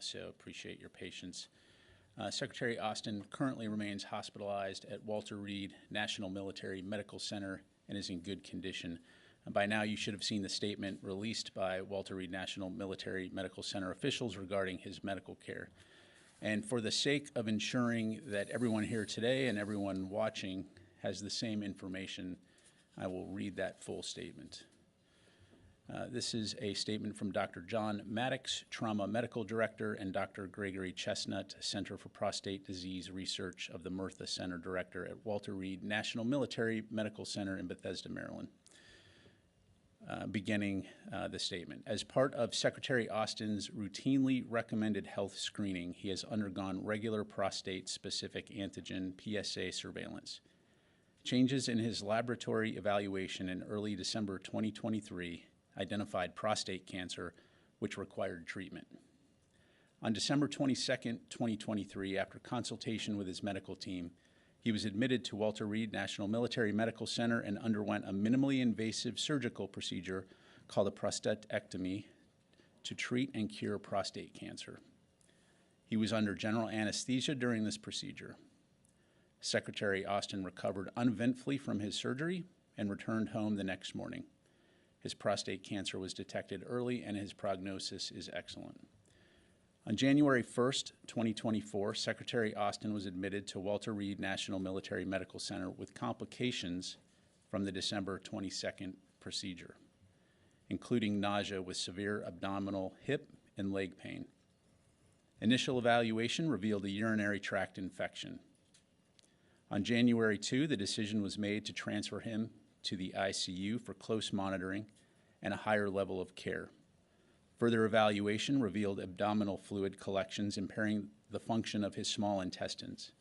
so appreciate your patience. Secretary Austin currently remains hospitalized at Walter Reed National Military Medical Center and is in good condition. By now, you should have seen the statement released by Walter Reed National Military Medical Center officials regarding his medical care. And for the sake of ensuring that everyone here today and everyone watching has the same information, I will read that full statement. This is a statement from Dr. John Maddox, Trauma Medical Director, and Dr. Gregory Chestnut, Center for Prostate Disease Research of the Murtha Center Director at Walter Reed National Military Medical Center in Bethesda, Maryland. Beginning the statement. As part of Secretary Austin's routinely recommended health screening, he has undergone regular prostate-specific antigen PSA surveillance. Changes in his laboratory evaluation in early December 2023 identified prostate cancer, which required treatment. On December 22, 2023, after consultation with his medical team, he was admitted to Walter Reed National Military Medical Center and underwent a minimally invasive surgical procedure called a prostatectomy to treat and cure prostate cancer. He was under general anesthesia during this procedure. Secretary Austin recovered uneventfully from his surgery and returned home the next morning. His prostate cancer was detected early and his prognosis is excellent. On January 1st, 2024, Secretary Austin was admitted to Walter Reed National Military Medical Center with complications from the December 22nd procedure, including nausea with severe abdominal, hip, and leg pain. Initial evaluation revealed a urinary tract infection. On January 2, the decision was made to transfer him to the ICU for close monitoring and a higher level of care. Further evaluation revealed abdominal fluid collections impairing the function of his small intestines.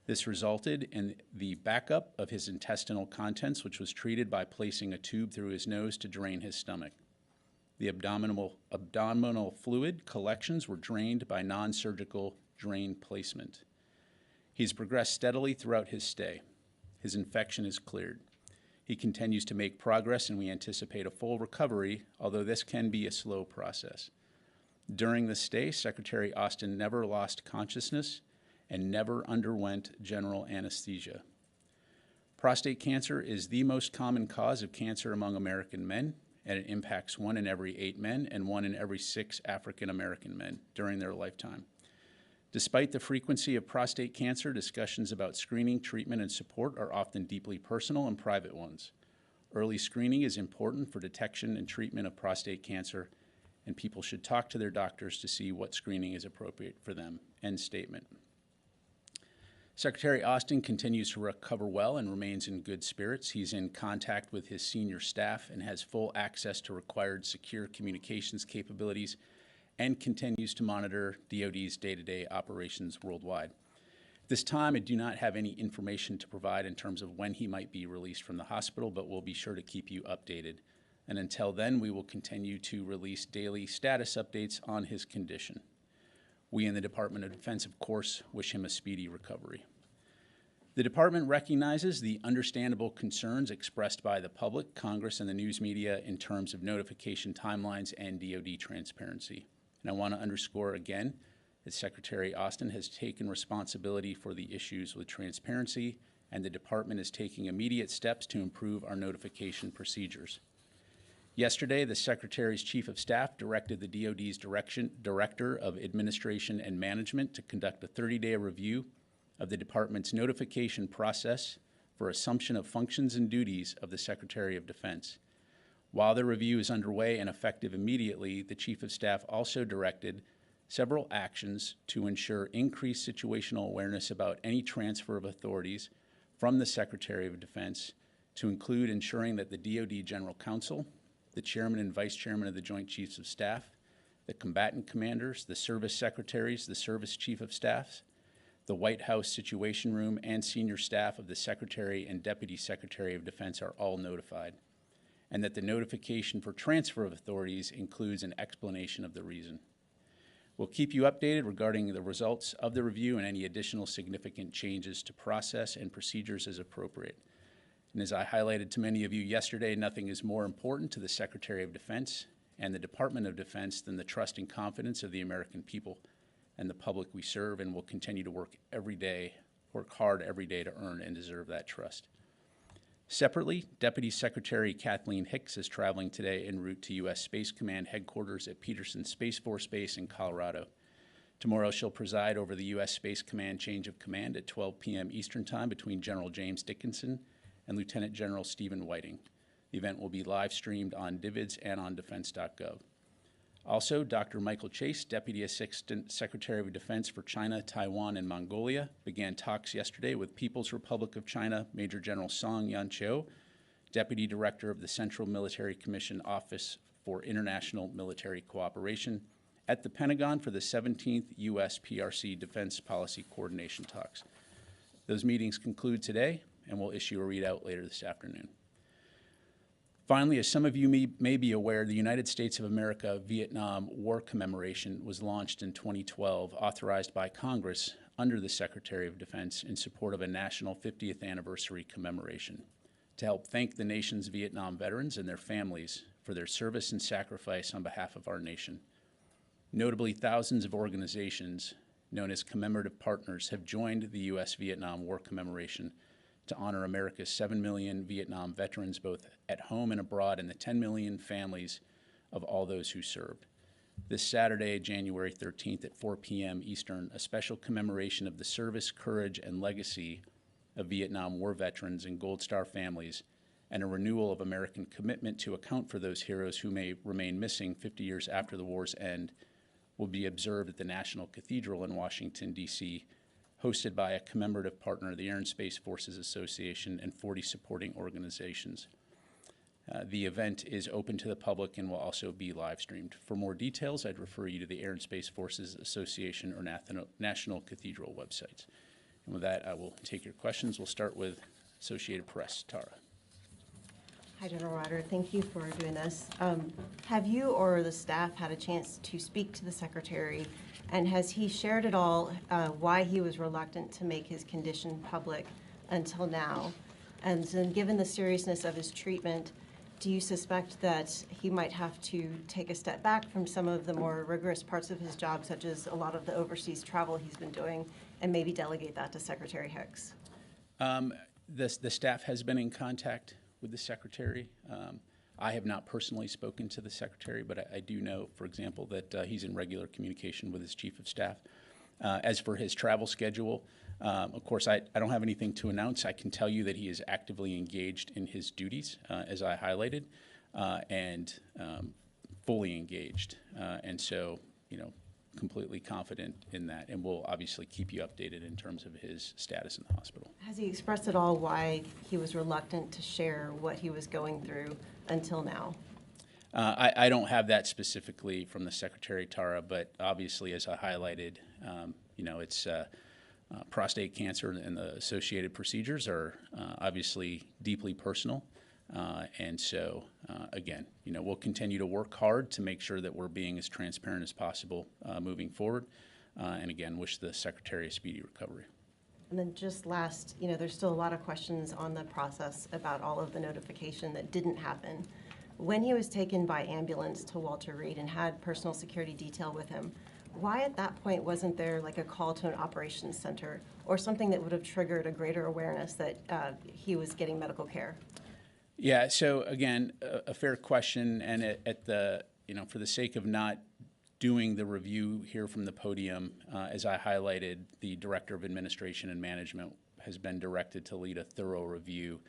This resulted in the backup of his intestinal contents, which was treated by placing a tube through his nose to drain his stomach. The abdominal fluid collections were drained by non-surgical drain placement. He's progressed steadily throughout his stay. His infection is cleared. He continues to make progress, and we anticipate a full recovery, although this can be a slow process. During the stay, Secretary Austin never lost consciousness and never underwent general anesthesia. Prostate cancer is the most common cause of cancer among American men, and it impacts 1 in every 8 men and 1 in every 6 African American men during their lifetime. Despite the frequency of prostate cancer, discussions about screening, treatment, and support are often deeply personal and private ones. Early screening is important for detection and treatment of prostate cancer, and people should talk to their doctors to see what screening is appropriate for them. End statement. Secretary Austin continues to recover well and remains in good spirits. He's in contact with his senior staff and has full access to required secure communications capabilities and continues to monitor DoD's day-to-day operations worldwide. At this time, I do not have any information to provide in terms of when he might be released from the hospital, but we'll be sure to keep you updated. And until then, we will continue to release daily status updates on his condition. We in the Department of Defense, of course, wish him a speedy recovery. The Department recognizes the understandable concerns expressed by the public, Congress, and the news media in terms of notification timelines and DoD transparency. And I want to underscore again that Secretary Austin has taken responsibility for the issues with transparency, and the Department is taking immediate steps to improve our notification procedures. Yesterday, the Secretary's Chief of Staff directed the DoD's Director of Administration and Management to conduct a 30-day review of the Department's notification process for assumption of functions and duties of the Secretary of Defense. While the review is underway and effective immediately, the Chief of Staff also directed several actions to ensure increased situational awareness about any transfer of authorities from the Secretary of Defense, to include ensuring that the DoD General Counsel, the Chairman and Vice Chairman of the Joint Chiefs of Staff, the combatant commanders, the service secretaries, the service chief of staffs, the White House Situation Room, and senior staff of the Secretary and Deputy Secretary of Defense are all notified, and that the notification for transfer of authorities includes an explanation of the reason. We'll keep you updated regarding the results of the review and any additional significant changes to process and procedures as appropriate. And as I highlighted to many of you yesterday, nothing is more important to the Secretary of Defense and the Department of Defense than the trust and confidence of the American people and the public we serve, and will continue to work hard every day to earn and deserve that trust. Separately, Deputy Secretary Kathleen Hicks is traveling today en route to U.S. Space Command headquarters at Peterson Space Force Base in Colorado. Tomorrow she'll preside over the U.S. Space Command change of command at 12 p.m. Eastern Time between General James Dickinson and Lieutenant General Stephen Whiting. The event will be live streamed on DVIDs and on defense.gov. Also, Dr. Michael Chase, Deputy Assistant Secretary of Defense for China, Taiwan, and Mongolia, began talks yesterday with People's Republic of China Major General Shen Yun, Deputy Director of the Central Military Commission Office for International Military Cooperation, at the Pentagon for the 17th U.S. PRC Defense Policy Coordination Talks. Those meetings conclude today, and we'll issue a readout later this afternoon. Finally, as some of you may be aware, the United States of America Vietnam War Commemoration was launched in 2012, authorized by Congress under the Secretary of Defense in support of a national 50th anniversary commemoration to help thank the nation's Vietnam veterans and their families for their service and sacrifice on behalf of our nation. Notably, thousands of organizations known as commemorative partners have joined the U.S. Vietnam War Commemoration to honor America's 7 million Vietnam veterans, both at home and abroad, and the 10 million families of all those who served. This Saturday, January 13th at 4 p.m. Eastern, a special commemoration of the service, courage, and legacy of Vietnam War veterans and Gold Star families, and a renewal of American commitment to account for those heroes who may remain missing 50 years after the war's end, will be observed at the National Cathedral in Washington, D.C., hosted by a commemorative partner, the Air and Space Forces Association, and 40 supporting organizations. The event is open to the public and will also be live streamed. For more details, I'd refer you to the Air and Space Forces Association or National Cathedral websites. And with that, I will take your questions. We'll start with Associated Press. Tara. Hi, General Ryder. Thank you for doing this. Have you or the staff had a chance to speak to the Secretary, and has he shared at all why he was reluctant to make his condition public until now? And then, given the seriousness of his treatment, do you suspect that he might have to take a step back from some of the more rigorous parts of his job, such as a lot of the overseas travel he's been doing, and maybe delegate that to Secretary Hicks? The staff has been in contact with the Secretary. I have not personally spoken to the Secretary, but I do know, for example, that he's in regular communication with his Chief of Staff. As for his travel schedule, of course, I don't have anything to announce. I can tell you that he is actively engaged in his duties, as I highlighted, and fully engaged. And so, completely confident in that, and we'll obviously keep you updated in terms of his status in the hospital. Has he expressed at all why he was reluctant to share what he was going through until now? I don't have that specifically from the Secretary, Tara, but obviously, as I highlighted, it's prostate cancer and the associated procedures are obviously deeply personal. And so, again, we'll continue to work hard to make sure that we're being as transparent as possible moving forward. And again, wish the Secretary a speedy recovery. And then just last, there's still a lot of questions on the process about all of the notification that didn't happen. When he was taken by ambulance to Walter Reed and had personal security detail with him, why at that point wasn't there like a call to an operations center or something that would have triggered a greater awareness that he was getting medical care? Yeah, so again, a fair question, and for the sake of not doing the review here from the podium, as I highlighted, the Director of Administration and Management has been directed to lead a thorough review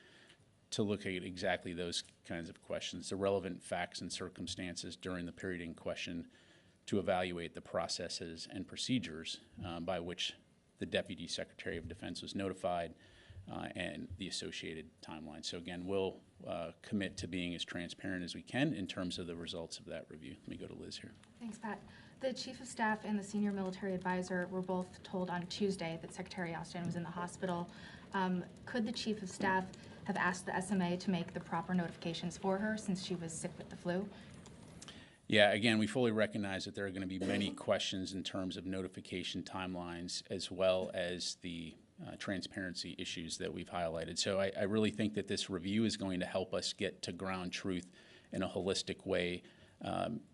to look at exactly those kinds of questions, the relevant facts and circumstances during the period in question, to evaluate the processes and procedures by which the Deputy Secretary of Defense was notified and the associated timeline. So again, we'll commit to being as transparent as we can in terms of the results of that review. Let me go to Liz here. Thanks, Pat. The Chief of Staff and the Senior Military Advisor were both told on Tuesday that Secretary Austin was in the hospital. Could the Chief of Staff have asked the SMA to make the proper notifications for her since she was sick with the flu? Yeah, again, we fully recognize that there are going to be many questions in terms of notification timelines as well as the transparency issues that we've highlighted. So I really think that this review is going to help us get to ground truth in a holistic way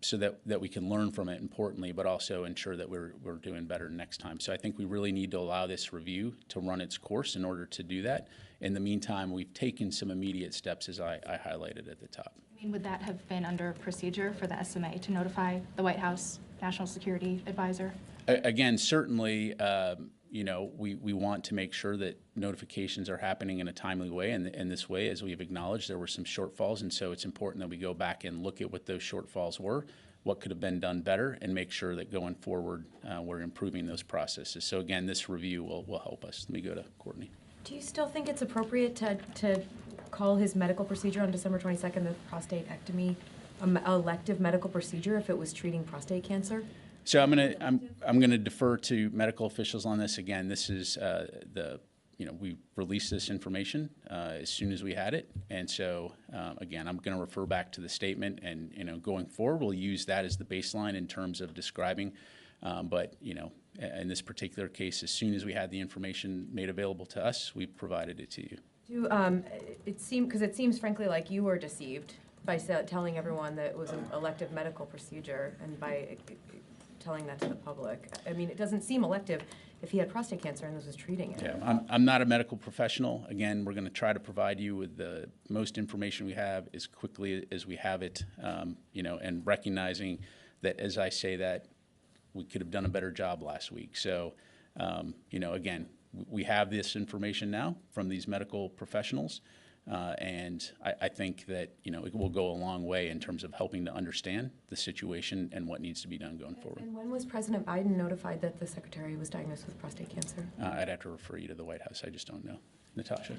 so that we can learn from it, importantly, but also ensure that we're doing better next time. So I think we really need to allow this review to run its course in order to do that. In the meantime, we've taken some immediate steps, as I highlighted at the top. I mean, would that have been under procedure for the SMA to notify the White House National Security Advisor? Again, certainly, we want to make sure that notifications are happening in a timely way. And in this way, as we've acknowledged, there were some shortfalls. And so it's important that we go back and look at what those shortfalls were, what could have been done better, and make sure that going forward, we're improving those processes. So again, this review will help us. Let me go to Courtney. Do you still think it's appropriate to call his medical procedure on December 22nd the prostatectomy elective medical procedure if it was treating prostate cancer? So I'm gonna defer to medical officials on this. Again, this is we released this information as soon as we had it, and so again, I'm gonna refer back to the statement, and going forward, we'll use that as the baseline in terms of describing. But in this particular case, as soon as we had the information made available to us, we provided it to you. It seems frankly like you were deceived by telling everyone that it was an elective medical procedure and by telling that to the public. I mean, it doesn't seem elective if he had prostate cancer and this was treating it. Yeah, I'm not a medical professional. Again, we're going to try to provide you with the most information we have as quickly as we have it, and recognizing that as I say that, we could have done a better job last week. So, again, we have this information now from these medical professionals, and I think that, it will go a long way in terms of helping to understand the situation and what needs to be done going forward. And when was President Biden notified that the secretary was diagnosed with prostate cancer? I'd have to refer you to the White House. I just don't know. Natasha.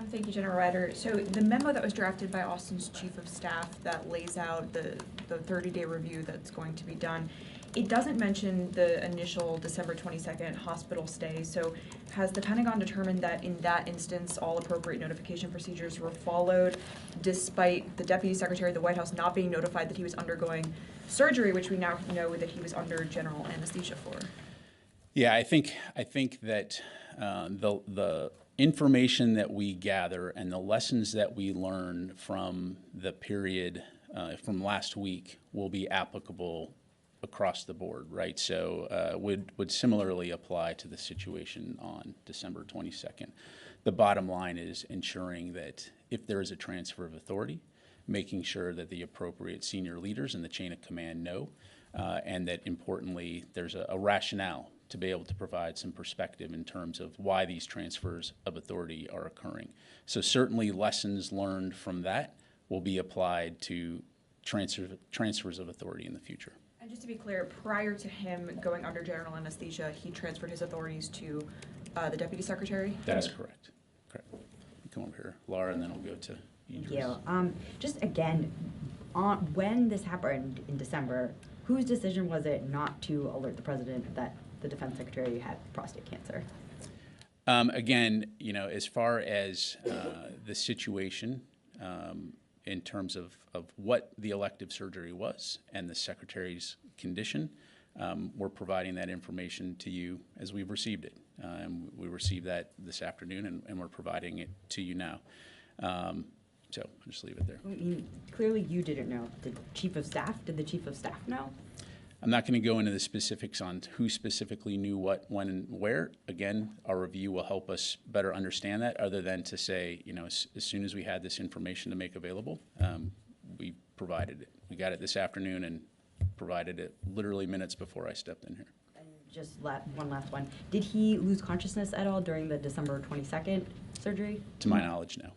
Thank you, General Ryder. So the memo that was drafted by Austin's chief of staff that lays out the 30-day review that's going to be done, it doesn't mention the initial December 22nd hospital stay. So has the Pentagon determined that in that instance, all appropriate notification procedures were followed, despite the Deputy Secretary of the White House not being notified that he was undergoing surgery, which we now know that he was under general anesthesia for? Yeah, I think that the information that we gather and the lessons that we learn from the period from last week will be applicable across the board, right? So would similarly apply to the situation on December 22nd. The bottom line is ensuring that if there is a transfer of authority, making sure that the appropriate senior leaders in the chain of command know, and that importantly, there's a rationale to be able to provide some perspective in terms of why these transfers of authority are occurring. So certainly lessons learned from that will be applied to transfers of authority in the future. And just to be clear, prior to him going under general anesthesia, he transferred his authorities to the Deputy Secretary? That is correct. Correct. Come over here, Laura, and then we'll go to Idris. Thank you. Just again, when this happened in December, whose decision was it not to alert the president that the defense secretary had prostate cancer? Again, as far as the situation in terms of what the elective surgery was and the secretary's condition, we're providing that information to you as we've received it. And we received that this afternoon, and we're providing it to you now. So I'll just leave it there. I mean, clearly you didn't know. Did the chief of staff know? I'm not going to go into the specifics on who specifically knew what, when, and where. Again, our review will help us better understand that, other than to say, as soon as we had this information to make available, we provided it. We got it this afternoon and provided it literally minutes before I stepped in here. And just one last one. Did he lose consciousness at all during the December 22nd surgery? To my knowledge, no.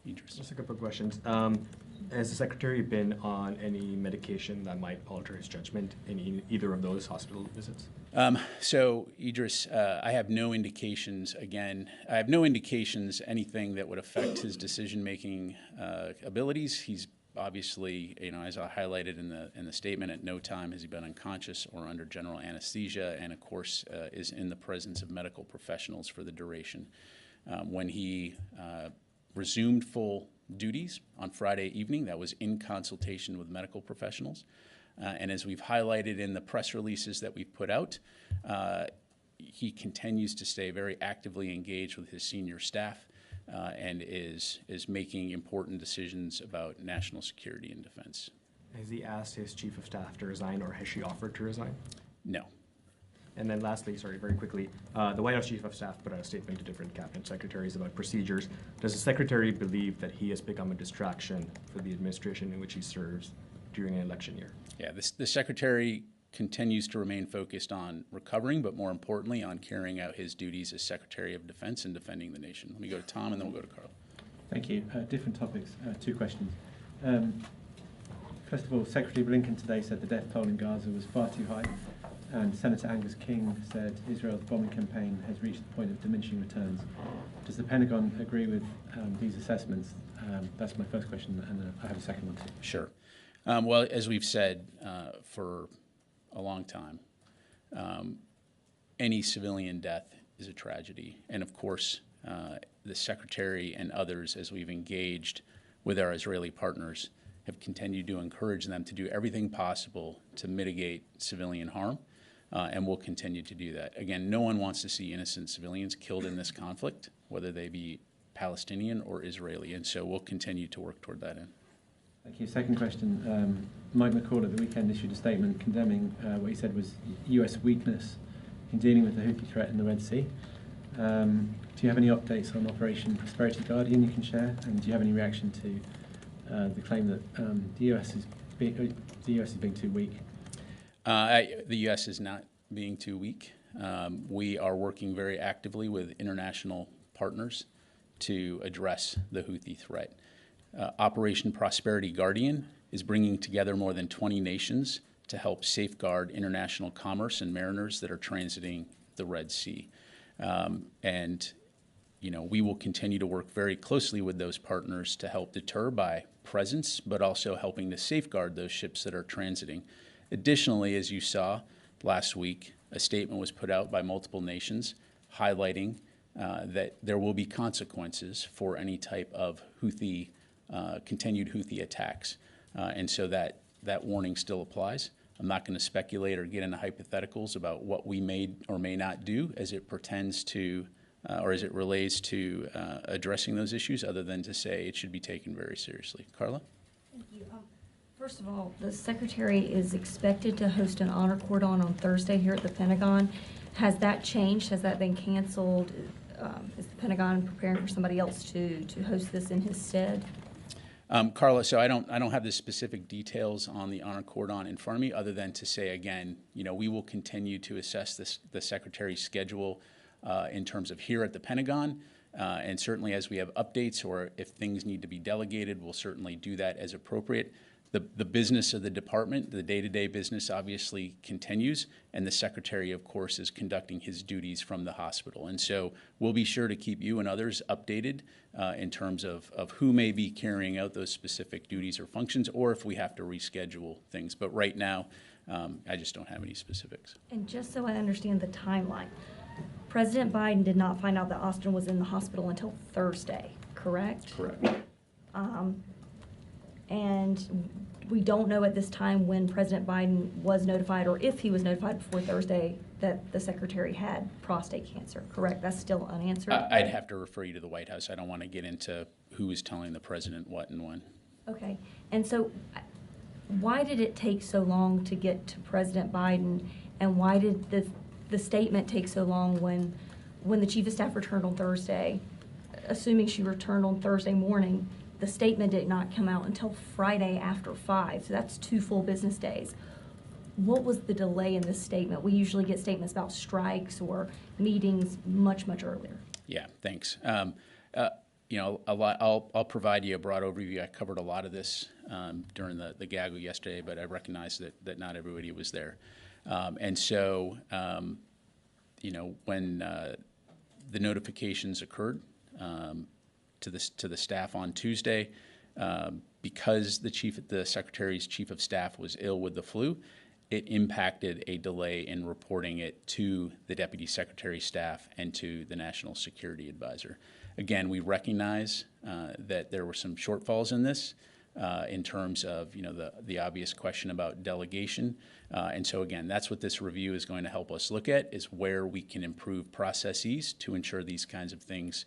Idris. Just a couple of questions. Has the secretary been on any medication that might alter his judgment in either of those hospital visits? So, Idris, I have no indications, anything that would affect his decision-making abilities. He's obviously, as I highlighted in the statement, at no time has he been unconscious or under general anesthesia, and of course is in the presence of medical professionals for the duration. When he resumed full duties on Friday evening, that was in consultation with medical professionals. And as we've highlighted in the press releases that we've put out, he continues to stay very actively engaged with his senior staff and is making important decisions about national security and defense. Has he asked his chief of staff to resign, or has she offered to resign? No. And then lastly, sorry, very quickly, the White House Chief of Staff put out a statement to different cabinet secretaries about procedures. Does the secretary believe that he has become a distraction for the administration in which he serves during an election year? Yeah, the secretary continues to remain focused on recovering, but more importantly, on carrying out his duties as Secretary of Defense and defending the nation. Let me go to Tom, and then we'll go to Carl. Thank you. Different topics, two questions. First of all, Secretary Blinken today said the death toll in Gaza was far too high, and Senator Angus King said Israel's bombing campaign has reached the point of diminishing returns. Does the Pentagon agree with these assessments? That's my first question, and I have a second one too. Sure. Well, as we've said for a long time, any civilian death is a tragedy. And of course, the Secretary and others, as we've engaged with our Israeli partners, have continued to encourage them to do everything possible to mitigate civilian harm, and we'll continue to do that. Again, no one wants to see innocent civilians killed in this conflict, whether they be Palestinian or Israeli, and so we'll continue to work toward that end. Thank you. Second question. Mike McCall at the weekend issued a statement condemning what he said was US weakness in dealing with the Houthi threat in the Red Sea. Do you have any updates on Operation Prosperity Guardian you can share? And do you have any reaction to the claim that the US is being too weak? The U.S. is not being too weak. We are working very actively with international partners to address the Houthi threat. Operation Prosperity Guardian is bringing together more than 20 nations to help safeguard international commerce and mariners that are transiting the Red Sea. We will continue to work very closely with those partners to help deter by presence, but also helping to safeguard those ships that are transiting. Additionally, as you saw last week, a statement was put out by multiple nations highlighting that there will be consequences for any type of continued Houthi attacks. And so that warning still applies. I'm not going to speculate or get into hypotheticals about what we may or may not do as it pertains to or as it relates to addressing those issues, other than to say it should be taken very seriously. Carla? Thank you. First of all, the Secretary is expected to host an honor cordon on Thursday here at the Pentagon. Has that changed? Has that been canceled? Is the Pentagon preparing for somebody else to host this in his stead? Carla, so I don't have the specific details on the honor cordon in front of me, other than to say again, we will continue to assess the Secretary's schedule in terms of here at the Pentagon, and certainly as we have updates or if things need to be delegated, we'll certainly do that as appropriate. The business of the department, the day-to-day business, obviously continues, and the Secretary, of course, is conducting his duties from the hospital. And so we'll be sure to keep you and others updated in terms of who may be carrying out those specific duties or functions, or if we have to reschedule things. But right now, I just don't have any specifics. And just so I understand the timeline, President Biden did not find out that Austin was in the hospital until Thursday, correct? Correct. And we don't know at this time when President Biden was notified, or if he was notified before Thursday, that the Secretary had prostate cancer, correct? That's still unanswered? I'd have to refer you to the White House. I don't want to get into who is telling the President what and when. Okay. And so why did it take so long to get to President Biden, and why did the statement take so long when the Chief of Staff returned on Thursday, assuming she returned on Thursday morning? The statement did not come out until Friday after 5, so that's 2 full business days. What was the delay in this statement? We usually get statements about strikes or meetings much, much earlier. Yeah, thanks. I'll provide you a broad overview. I covered a lot of this during the GAGO yesterday, but I recognize that not everybody was there. And so, when the notifications occurred, to the staff on Tuesday, because the Secretary's Chief of Staff was ill with the flu, it impacted a delay in reporting it to the Deputy Secretary's staff and to the National Security Advisor. Again, we recognize that there were some shortfalls in this in terms of the obvious question about delegation. And so again, that's what this review is going to help us look at, is where we can improve processes to ensure these kinds of things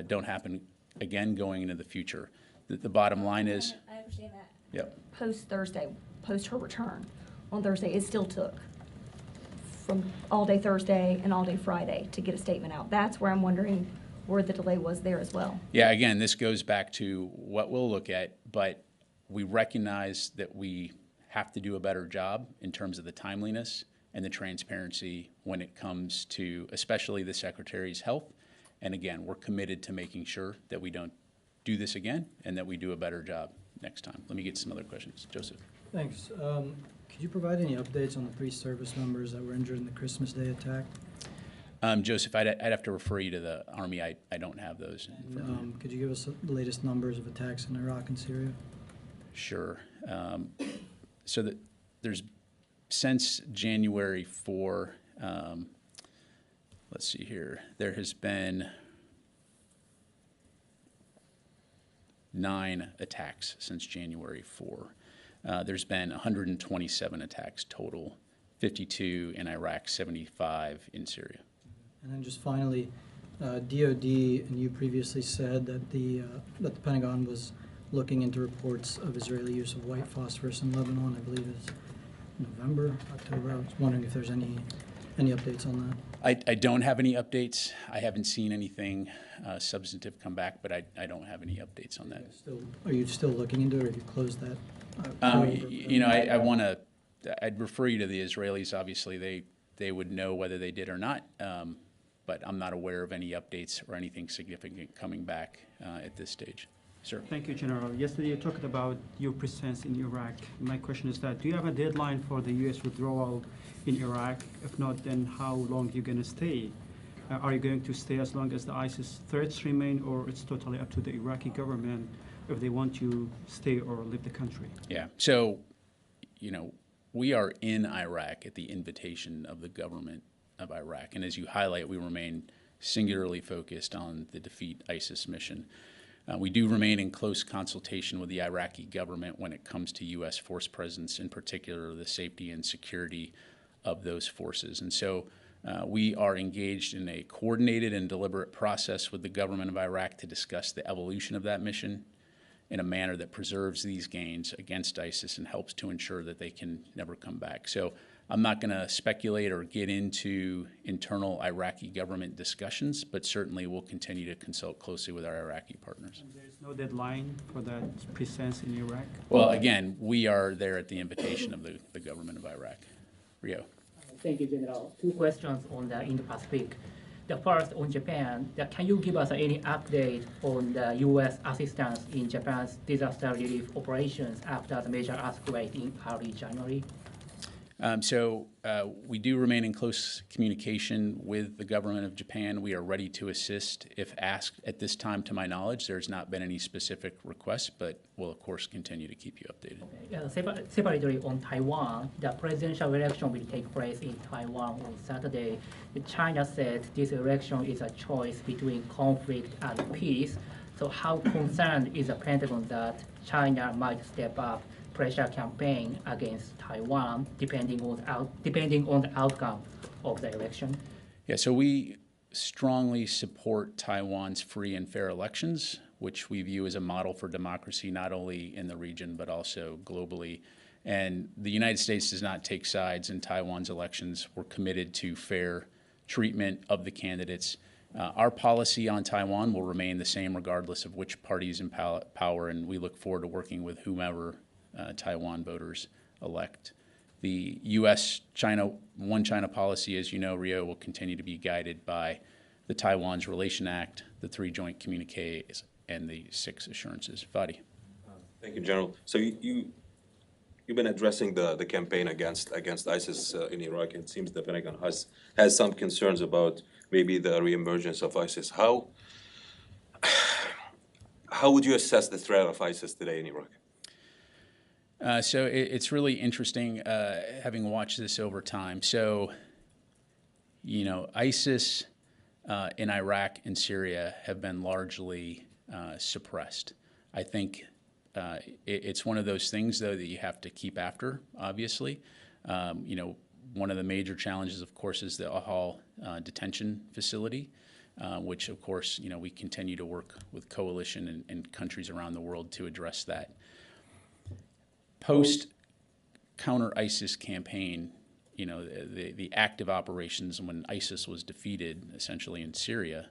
don't happen again going into the future. The bottom line is... I understand that. Yep. post-Thursday, post her return on Thursday, it still took from all day Thursday and all day Friday to get a statement out. That's where I'm wondering where the delay was there as well. Yeah, again, this goes back to what we'll look at, but we recognize that we have to do a better job in terms of the timeliness and the transparency when it comes to especially the Secretary's health. And again, we're committed to making sure that we don't do this again and that we do a better job next time. Let me get some other questions. Joseph. Thanks. Could you provide any updates on the 3 service members that were injured in the Christmas Day attack? Joseph, I'd have to refer you to the Army. I don't have those. And, could you give us the latest numbers of attacks in Iraq and Syria? Sure. So there's, since January 4, let's see here, there has been 9 attacks since January 4. There's been 127 attacks total, 52 in Iraq, 75 in Syria. And then just finally, DOD and you previously said that the Pentagon was looking into reports of Israeli use of white phosphorus in Lebanon. I believe it's November, October. I was wondering if there's any updates on that. I don't have any updates. I haven't seen anything substantive come back, but I don't have any updates on that. Are you still looking into it, or have you closed that? You know, I'd refer you to the Israelis. Obviously, they would know whether they did or not, but I'm not aware of any updates or anything significant coming back at this stage. Sir. Thank you, General. Yesterday you talked about your presence in Iraq. My question is that, do you have a deadline for the U.S. withdrawal in Iraq? If not, then how long are you going to stay? Are you going to stay as long as the ISIS threats remain, or it's totally up to the Iraqi government if they want you to stay or leave the country? Yeah. So, you know, we are in Iraq at the invitation of the government of Iraq. And as you highlight, we remain singularly focused on the defeat ISIS mission. We do remain in close consultation with the Iraqi government when it comes to U.S. force presence, in particular the safety and security of those forces. And so we are engaged in a coordinated and deliberate process with the government of Iraq to discuss the evolution of that mission in a manner that preserves these gains against ISIS and helps to ensure that they can never come back. So I'm not going to speculate or get into internal Iraqi government discussions, but certainly we'll continue to consult closely with our Iraqi partners. And there's no deadline for that presence in Iraq? Well, again, we are there at the invitation of the government of Iraq. Rio. Thank you, General. 2 questions on the Indo-Pacific. The first on Japan. Can you give us any update on the U.S. assistance in Japan's disaster relief operations after the major earthquake in early January? So we do remain in close communication with the government of Japan. We are ready to assist if asked. At this time, to my knowledge, there's not been any specific requests, but we'll, of course, continue to keep you updated. Okay. Separately on Taiwan, the presidential election will take place in Taiwan on Saturday. China said this election is a choice between conflict and peace. So how concerned is the Pentagon that China might step up pressure campaign against Taiwan, depending on the outcome of the election? Yeah, so we strongly support Taiwan's free and fair elections, which we view as a model for democracy not only in the region but also globally. And the United States does not take sides in Taiwan's elections. We're committed to fair treatment of the candidates. Our policy on Taiwan will remain the same regardless of which party is in power, and we look forward to working with whomever Taiwan voters elect. The U.S.-China, One China policy, as you know, Rio, will continue to be guided by the Taiwan's Relation Act, the 3 joint communiques, and the 6 assurances. Fadi. Thank you, General. So you've been addressing the campaign against ISIS in Iraq. It seems the Pentagon has some concerns about maybe the reemergence of ISIS. How would you assess the threat of ISIS today in Iraq? So it's really interesting having watched this over time. So, you know, ISIS in Iraq and Syria have been largely suppressed. I think it's one of those things, though, that you have to keep after, obviously. You know, one of the major challenges, of course, is the Ahal detention facility, which, of course, you know, we continue to work with coalition and countries around the world to address that. post-counter-ISIS campaign, you know, the active operations when ISIS was defeated essentially in Syria,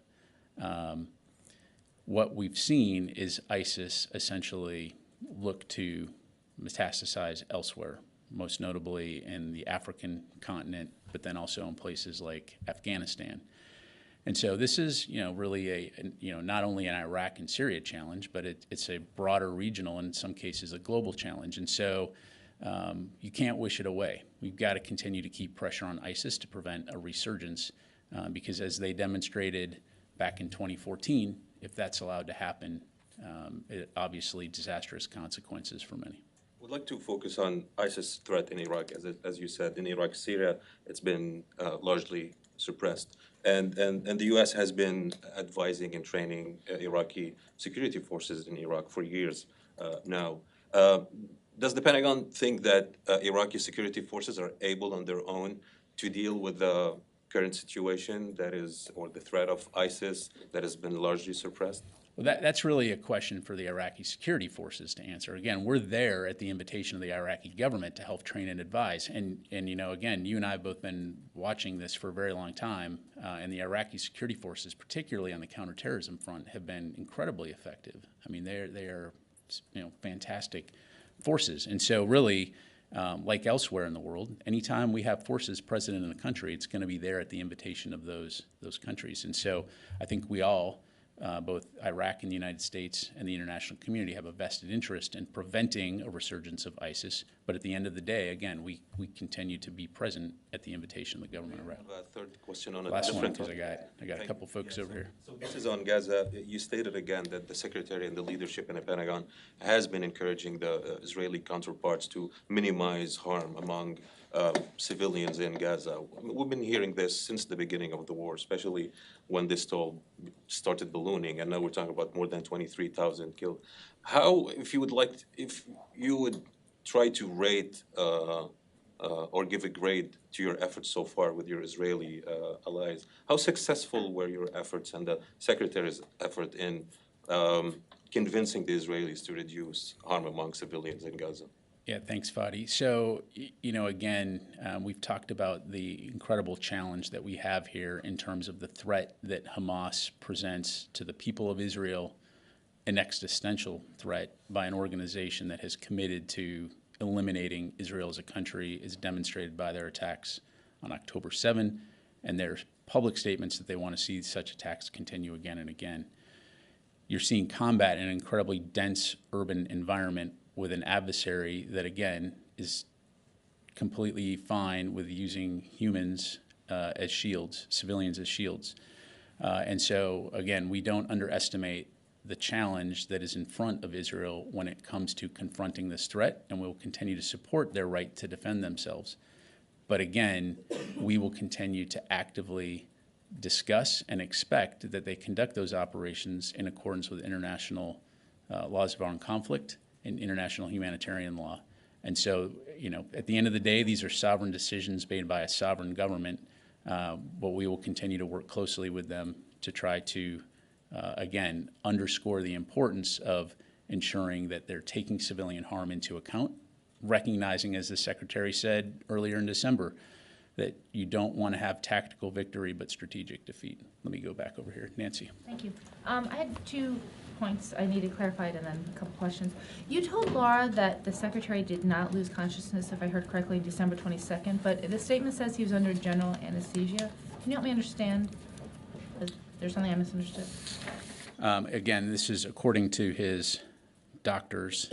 what we've seen is ISIS essentially look to metastasize elsewhere, most notably in the African continent, but then also in places like Afghanistan. And so this is, you know, really not only an Iraq and Syria challenge, but it's a broader regional, and in some cases a global challenge. And so you can't wish it away. We've got to continue to keep pressure on ISIS to prevent a resurgence, because as they demonstrated back in 2014, if that's allowed to happen, it obviously disastrous consequences for many. We'd like to focus on ISIS threat in Iraq. As you said, in Iraq, Syria, it's been largely suppressed. And the U.S. has been advising and training Iraqi security forces in Iraq for years now. Does the Pentagon think that Iraqi security forces are able on their own to deal with the current situation that is, or the threat of ISIS that has been largely suppressed? Well, that's really a question for the Iraqi security forces to answer. Again, we're there at the invitation of the Iraqi government to help train and advise. And you know, again, you and I have both been watching this for a very long time, and the Iraqi security forces, particularly on the counterterrorism front, have been incredibly effective. I mean, they are fantastic forces. And so really, like elsewhere in the world, anytime we have forces present in a country, it's going to be there at the invitation of those countries. And so I think we all, both Iraq and the United States and the international community, have a vested interest in preventing a resurgence of ISIS. But at the end of the day, again, we continue to be present at the invitation of the government of Iraq. A third question on a Last one, different because I got a couple folks over here. So this is on Gaza. You stated again that the Secretary and the leadership in the Pentagon has been encouraging the Israeli counterparts to minimize harm among civilians in Gaza. We've been hearing this since the beginning of the war, especially when this toll started ballooning, and now we're talking about more than 23,000 killed. How, if you would try to rate or give a grade to your efforts so far with your Israeli allies, how successful were your efforts and the Secretary's effort in convincing the Israelis to reduce harm among civilians in Gaza? Yeah, thanks, Fadi. So, you know, again, we've talked about the incredible challenge that we have here in terms of the threat that Hamas presents to the people of Israel, an existential threat by an organization that has committed to eliminating Israel as a country, as demonstrated by their attacks on October 7 and their public statements that they want to see such attacks continue again and again. You're seeing combat in an incredibly dense urban environment with an adversary that, again, is completely fine with using humans as shields, civilians as shields. And so, again, we don't underestimate the challenge that is in front of Israel when it comes to confronting this threat, and we'll continue to support their right to defend themselves. But again, we will continue to actively discuss and expect that they conduct those operations in accordance with international laws of armed conflict and international humanitarian law. And so, you know, at the end of the day, these are sovereign decisions made by a sovereign government, but we will continue to work closely with them to try to, again, underscore the importance of ensuring that they're taking civilian harm into account, recognizing, as the Secretary said earlier in December, that you don't want to have tactical victory but strategic defeat. Let me go back over here. Nancy. Thank you. I had 2 points I needed clarified and then a couple questions. You told Laura that the Secretary did not lose consciousness, if I heard correctly, December 22nd, but the statement says he was under general anesthesia. Can you help me understand? Is there something I misunderstood? Again, this is according to his doctors.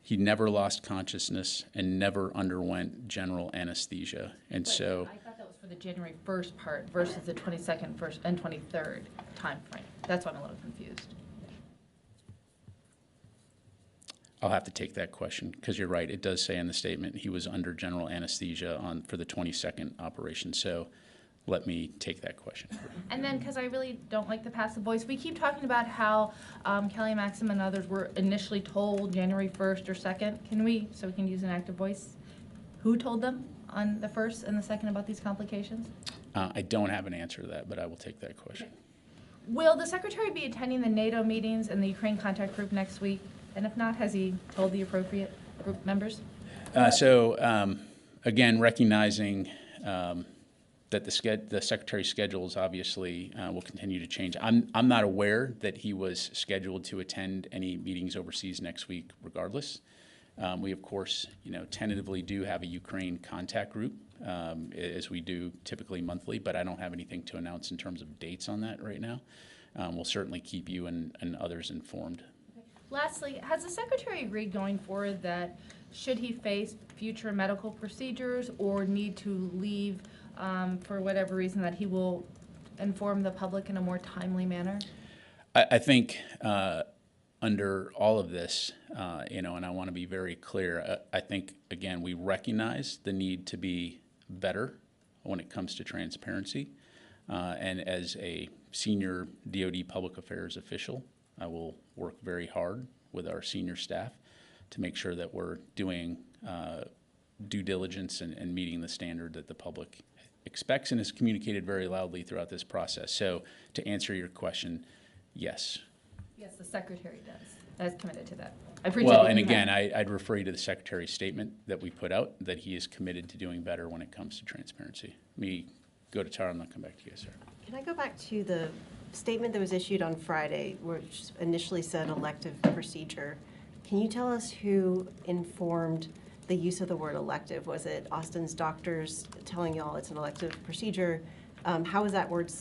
He never lost consciousness and never underwent general anesthesia. And But so I thought that was for the January 1st part versus the 22nd first and 23rd time frame. That's why I'm a little confused. I'll have to take that question, because you're right. It does say in the statement he was under general anesthesia for the 22nd operation. So let me take that question. And then, because I really don't like the passive voice, we keep talking about how Kelly Maxim and others were initially told January 1st or 2nd. So we can use an active voice, who told them on the 1st and the 2nd about these complications? I don't have an answer to that, but I will take that question. Will the Secretary be attending the NATO meetings and the Ukraine contact group next week? And if not, has he told the appropriate Group members? Again, recognizing that the secretary's schedules obviously will continue to change. I'm not aware that he was scheduled to attend any meetings overseas next week regardless. We, of course, tentatively do have a Ukraine contact group, as we do typically monthly, but I don't have anything to announce in terms of dates on that right now. We'll certainly keep you and others informed. Lastly, has the Secretary agreed going forward that should he face future medical procedures or need to leave for whatever reason, that he will inform the public in a more timely manner? I think under all of this, and I want to be very clear, I think, again, we recognize the need to be better when it comes to transparency. And as a senior DoD public affairs official, I will work very hard with our senior staff to make sure that we're doing due diligence and meeting the standard that the public expects and has communicated very loudly throughout this process. So to answer your question, yes. Yes, the Secretary does. That's committed to that. I appreciate Well, that and you again, have- I'd refer you to the Secretary's statement that we put out, that he is committed to doing better when it comes to transparency. Let me go to Tara and I'll come back to you, sir. Can I go back to the statement that was issued on Friday, which initially said elective procedure? Can you tell us who informed the use of the word elective? Was it Austin's doctors telling y'all it's an elective procedure? How was that word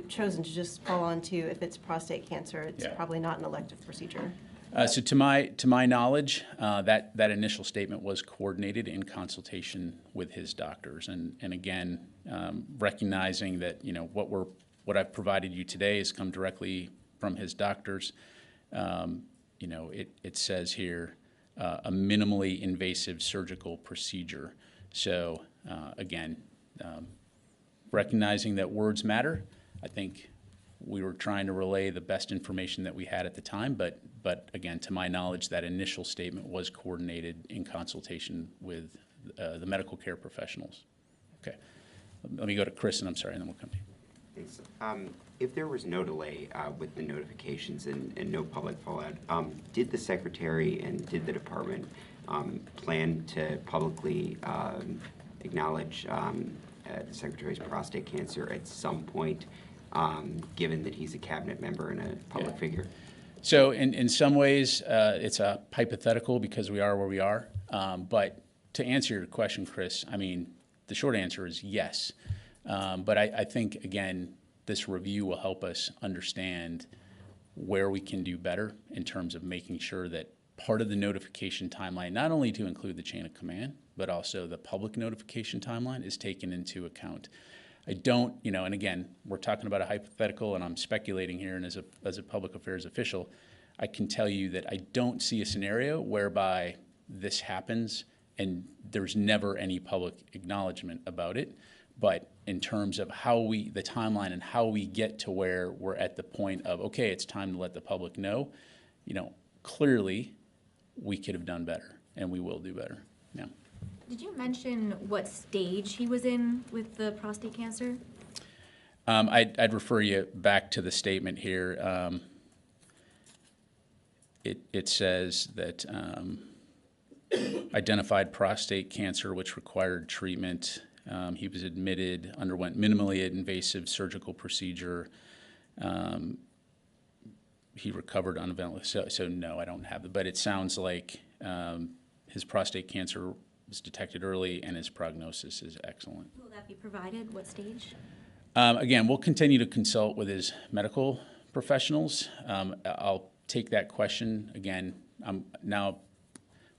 chosen to just fall onto, if it's prostate cancer, it's probably not an elective procedure? So to my knowledge, that initial statement was coordinated in consultation with his doctors, and again, recognizing that what I've provided you today has come directly from his doctors. It says here a minimally invasive surgical procedure. So again, recognizing that words matter, I think we were trying to relay the best information that we had at the time, but again, to my knowledge, that initial statement was coordinated in consultation with the medical care professionals. Okay, let me go to Chris, and I'm sorry, and then we'll come to you. Thanks. If there was no delay with the notifications and no public fallout, did the Secretary and did the Department plan to publicly acknowledge the Secretary's prostate cancer at some point, given that he's a cabinet member and a public figure? So in some ways, it's a hypothetical because we are where we are. But to answer your question, Chris, I mean, the short answer is yes. But I think, again, this review will help us understand where we can do better in terms of making sure that part of the notification timeline, not only to include the chain of command, but also the public notification timeline, is taken into account. I don't, and again, we're talking about a hypothetical and I'm speculating here, and as a public affairs official, I can tell you that I don't see a scenario whereby this happens and there's never any public acknowledgement about it. But in terms of the timeline and how we get to where we're at the point of, okay, it's time to let the public know, clearly we could have done better and we will do better. Yeah. Did you mention what stage he was in with the prostate cancer? I'd refer you back to the statement here. It says that identified prostate cancer, which required treatment. He was admitted, underwent minimally invasive surgical procedure. He recovered on a ventilator. So no, I don't have it. But it sounds like his prostate cancer was detected early and his prognosis is excellent. Will that be provided? What stage? Again, we'll continue to consult with his medical professionals. I'll take that question again. I'm now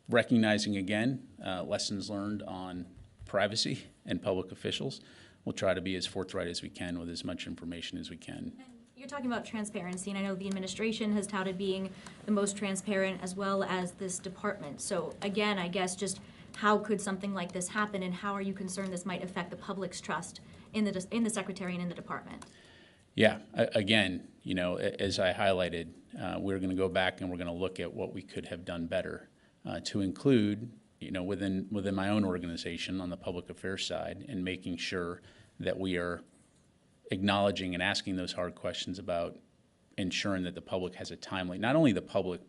recognizing again lessons learned on privacy and public officials. We'll try to be as forthright as we can with as much information as we can. And you're talking about transparency, and I know the administration has touted being the most transparent, as well as this department. So again, I guess just how could something like this happen, and how are you concerned this might affect the public's trust in the Secretary and in the department? Yeah, again, as I highlighted, we're going to go back and we're going to look at what we could have done better, to include, within my own organization on the public affairs side, and making sure that we are acknowledging and asking those hard questions about ensuring that the public has a timely, not only the public,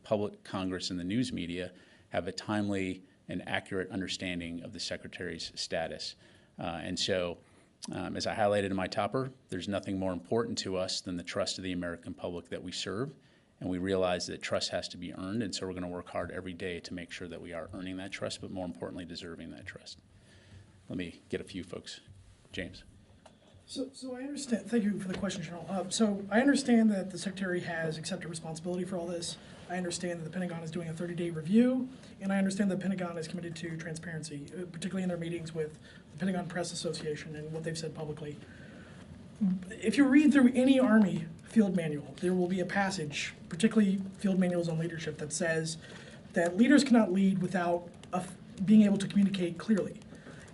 Congress, and the news media have a timely an accurate understanding of the Secretary's status. And so, as I highlighted in my topper, there's nothing more important to us than the trust of the American public that we serve, and we realize that trust has to be earned, and so we're going to work hard every day to make sure that we are earning that trust, but more importantly, deserving that trust. Let me get a few folks. James. So I understand, thank you for the question, General. So I understand that the Secretary has accepted responsibility for all this. I understand that the Pentagon is doing a 30-day review, and I understand the Pentagon is committed to transparency, particularly in their meetings with the Pentagon Press Association and what they've said publicly. If you read through any Army field manual, there will be a passage, particularly field manuals on leadership, that says that leaders cannot lead without being able to communicate clearly.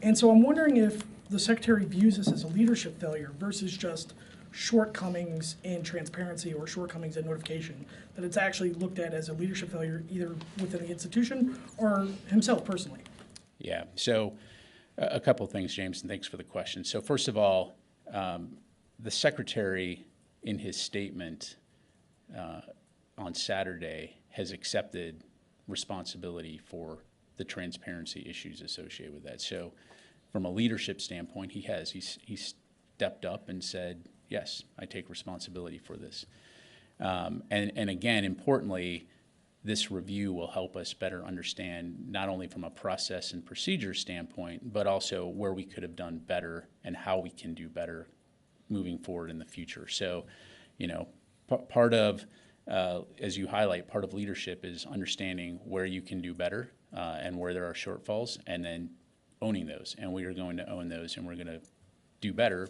And so I'm wondering if the Secretary views this as a leadership failure versus just shortcomings in transparency or shortcomings in notification, that it's actually looked at as a leadership failure either within the institution or himself personally. Yeah, so a couple of things, James, and thanks for the question. So first of all, the Secretary in his statement on Saturday has accepted responsibility for the transparency issues associated with that. So from a leadership standpoint, he's stepped up and said, yes, I take responsibility for this. And again, importantly, this review will help us better understand not only from a process and procedure standpoint, but also where we could have done better and how we can do better moving forward in the future. So, you know, part of, as you highlight, part of leadership is understanding where you can do better and where there are shortfalls, and then owning those. And we are going to own those, and we're going to do better,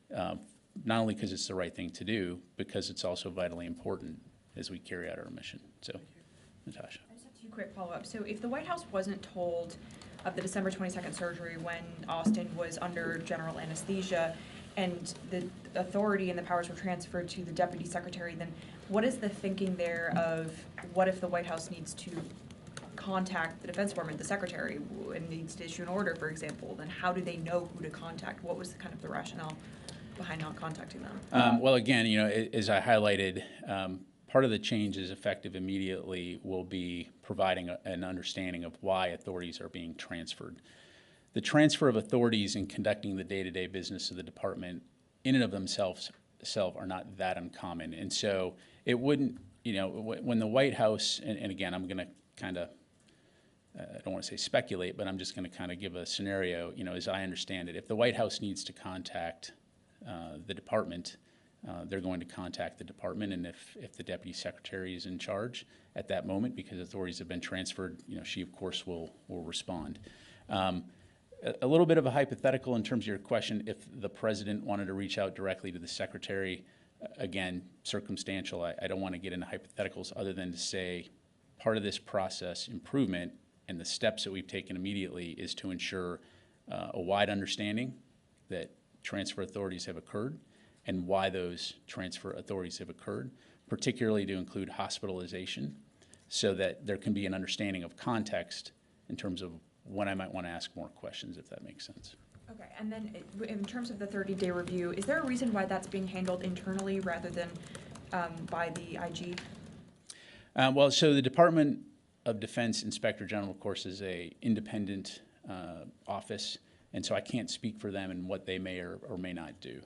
not only because it's the right thing to do, because it's also vitally important as we carry out our mission. So, Natasha. I just have two quick follow-ups. So if the White House wasn't told of the December 22nd surgery when Austin was under general anesthesia and the authority and the powers were transferred to the Deputy Secretary, then what is the thinking there of what if the White House needs to contact the Defense Department, the Secretary, and needs to issue an order, for example, then how do they know who to contact? What was kind of the rationale behind not contacting them? Well, again, you know, as I highlighted, part of the changes effective immediately will be providing an understanding of why authorities are being transferred. The transfer of authorities in conducting the day-to-day business of the department in and of themselves are not that uncommon. And so it wouldn't, you know, when the White House, and again, I'm going to kind of, I don't want to say speculate, but I'm just going to kind of give a scenario, you know, as I understand it. If the White House needs to contact the department, they're going to contact the department, and if the Deputy Secretary is in charge at that moment, because authorities have been transferred, you know, she of course will respond. A little bit of a hypothetical in terms of your question, if the President wanted to reach out directly to the Secretary, again, circumstantial, I don't want to get into hypotheticals other than to say part of this process improvement and the steps that we've taken immediately is to ensure a wide understanding that transfer authorities have occurred and why those transfer authorities have occurred, particularly to include hospitalization, so that there can be an understanding of context in terms of when I might want to ask more questions, if that makes sense. Okay, and then in terms of the 30-day review, is there a reason why that's being handled internally rather than by the IG? Well, so the Department of Defense Inspector General, of course, is an independent office, and so I can't speak for them and what they may or may not do.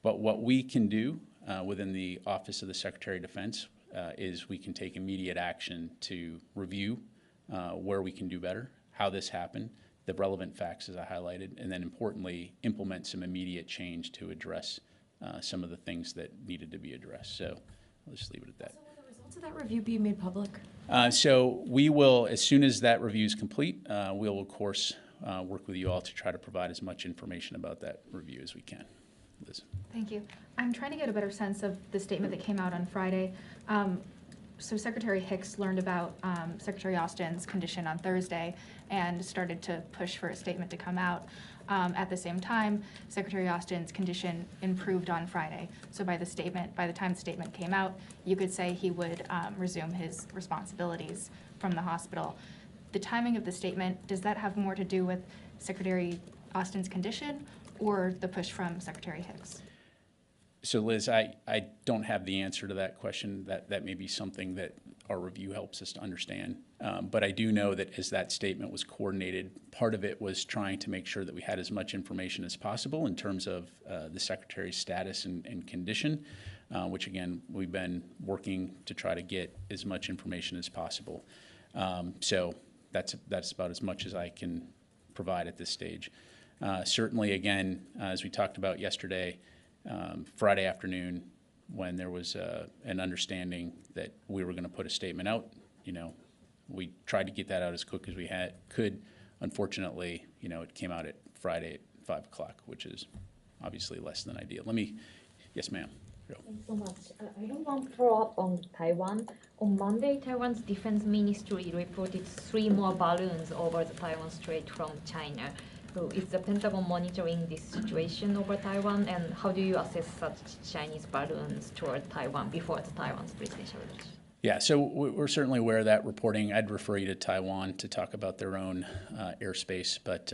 But what we can do within the Office of the Secretary of Defense is we can take immediate action to review where we can do better, how this happened, the relevant facts as I highlighted, and then importantly, implement some immediate change to address some of the things that needed to be addressed. So I'll just leave it at that. So will the results of that review be made public? So we will, as soon as that review is complete, we'll of course work with you all to try to provide as much information about that review as we can. Liz. Thank you. I'm trying to get a better sense of the statement that came out on Friday. So Secretary Hicks learned about Secretary Austin's condition on Thursday and started to push for a statement to come out. At the same time, Secretary Austin's condition improved on Friday. So by the time the statement came out, you could say he would resume his responsibilities from the hospital. The timing of the statement, does that have more to do with Secretary Austin's condition or the push from Secretary Hicks? So Liz, I don't have the answer to that question. That may be something that our review helps us to understand. But I do know that as that statement was coordinated, part of it was trying to make sure that we had as much information as possible in terms of the Secretary's status and condition, which again, we've been working to try to get as much information as possible. So that's about as much as I can provide at this stage. Certainly, again, as we talked about yesterday, Friday afternoon, when there was an understanding that we were going to put a statement out, we tried to get that out as quick as we could. Unfortunately, it came out at Friday at 5 o'clock, which is obviously less than ideal. Yes, ma'am. Thanks so much. I have one follow-up on Taiwan. On Monday, Taiwan's defense ministry reported 3 more balloons over the Taiwan Strait from China. So is the Pentagon monitoring this situation over Taiwan, and how do you assess such Chinese balloons toward Taiwan before the Taiwan's presidential election? Yeah, so we're certainly aware of that reporting. I'd refer you to Taiwan to talk about their own airspace, but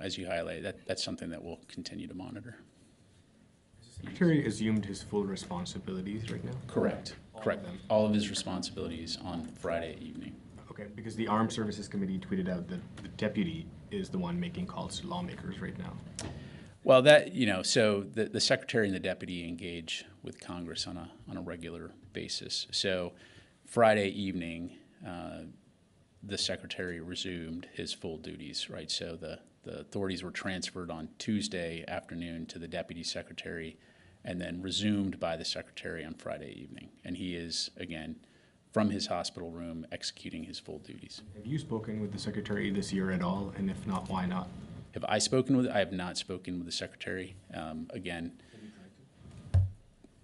as you highlight, that's something that we'll continue to monitor. Has the Secretary assumed his full responsibilities right now? Correct. All of his responsibilities on Friday evening. Okay, because the Armed Services Committee tweeted out that the deputy is the one making calls to lawmakers right now. Well, so the Secretary and the deputy engage with Congress on a regular basis. So Friday evening, the Secretary resumed his full duties, right? So the authorities were transferred on Tuesday afternoon to the Deputy Secretary and then resumed by the Secretary on Friday evening. And he is, again, from his hospital room, executing his full duties. Have you spoken with the Secretary this year at all? And if not, why not? Have I spoken with? I have not spoken with the Secretary. Again,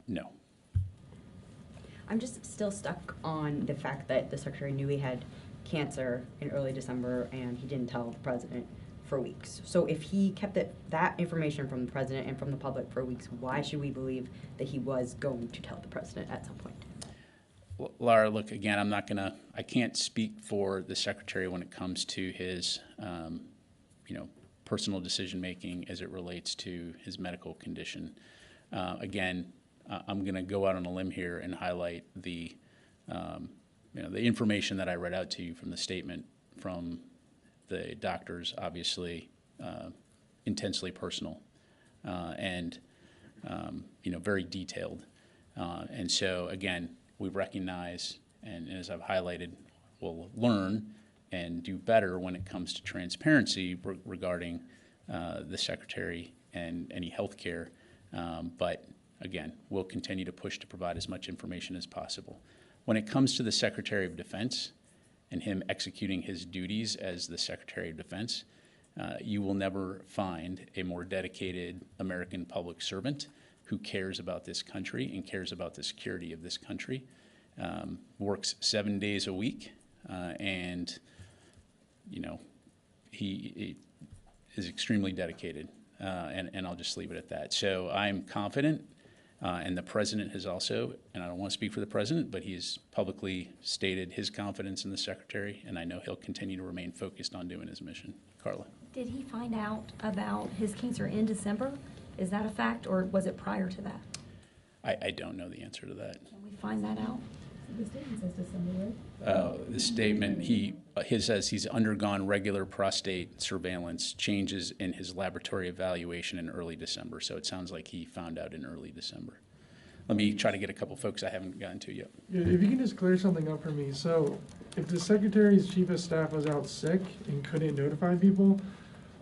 no. I'm just still stuck on the fact that the Secretary knew he had cancer in early December and he didn't tell the President for weeks. So if he kept that information from the President and from the public for weeks, why should we believe that he was going to tell the President at some point? Laura, look, again, I can't speak for the Secretary when it comes to his, personal decision-making as it relates to his medical condition. Again, I'm going to go out on a limb here and highlight the information that I read out to you from the statement from the doctors, obviously intensely personal and very detailed. And so, again, we recognize, and as I've highlighted, we'll learn and do better when it comes to transparency regarding the Secretary and any health care. But again, we'll continue to push to provide as much information as possible. When it comes to the Secretary of Defense and him executing his duties as the Secretary of Defense, you will never find a more dedicated American public servant who cares about this country and cares about the security of this country, works 7 days a week, and he is extremely dedicated, and I'll just leave it at that. So I'm confident, and the President has also, and I don't want to speak for the President, but he's publicly stated his confidence in the Secretary, and I know he'll continue to remain focused on doing his mission. Carla. Did he find out about his cancer in December? Is that a fact, or was it prior to that? I don't know the answer to that. Can we find that out? The statement says December, right? The statement, he says he's undergone regular prostate surveillance, changes in his laboratory evaluation in early December. So it sounds like he found out in early December. Let me try to get a couple folks I haven't gotten to yet. Yeah, if you can just clear something up for me. So if the Secretary's Chief of Staff was out sick and couldn't notify people,